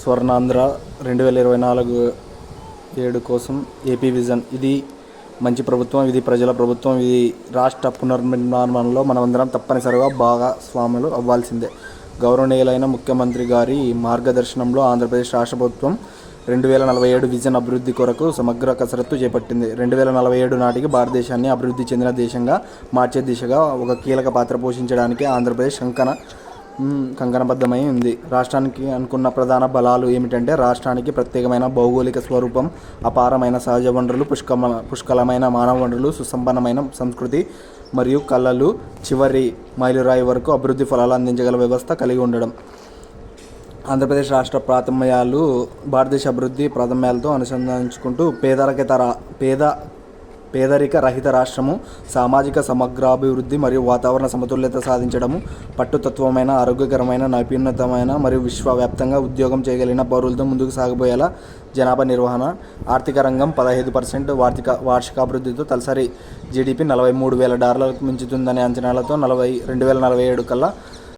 స్వర్ణాంధ్ర 2024-7 కోసం AP vision. ఇది మంచి ప్రభుత్వం, ఇది ప్రజల ప్రభుత్వం, ఇది రాష్ట్ర పునర్నిర్మాణంలో మనమందరం తప్పనిసరిగా భాగస్వాములు అవ్వాల్సిందే. గౌరవనీయులైన ముఖ్యమంత్రి గారి మార్గదర్శనంలో ఆంధ్రప్రదేశ్ రాష్ట్ర ప్రభుత్వం 2047 విజన్ అభివృద్ధి కొరకు సమగ్ర కసరత్తు చేపట్టింది. 2047 నాటికి భారతదేశాన్ని అభివృద్ధి చెందిన దేశంగా మార్చే దిశగా ఒక కీలక పాత్ర పోషించడానికి ఆంధ్రప్రదేశ్ కంకణబద్ధమై ఉంది. రాష్ట్రానికి అనుకున్న ప్రధాన బలాలు ఏమిటంటే, రాష్ట్రానికి ప్రత్యేకమైన భౌగోళిక స్వరూపం, అపారమైన సహజ వనరులు, పుష్కలమైన మానవ వనరులు, సుసంపన్నమైన సంస్కృతి మరియు కళలు, చివరి మైలురాయి వరకు అభివృద్ధి ఫలాలు అందించగల వ్యవస్థ కలిగి ఉండడం. ఆంధ్రప్రదేశ్ రాష్ట్ర ప్రాథమ్యాలు భారతదేశ అభివృద్ధి ప్రాథమ్యాలతో అనుసంధానించుకుంటూ పేదరిక రహిత రాష్ట్రము, సామాజిక సమగ్రాభివృద్ధి మరియు వాతావరణ సమతుల్యత సాధించడము, పట్టుతత్వమైన, ఆరోగ్యకరమైన, నైపుణ్యతమైన మరియు విశ్వవ్యాప్తంగా ఉద్యోగం చేయగలిగిన పౌరులతో ముందుకు సాగబోయేలా జనాభా నిర్వహణ, ఆర్థిక రంగం 15% వార్షికాభివృద్ధితో తలసరి జీడీపీ $43,000 మించుతుందనే అంచనాలతో 2047 కల్లా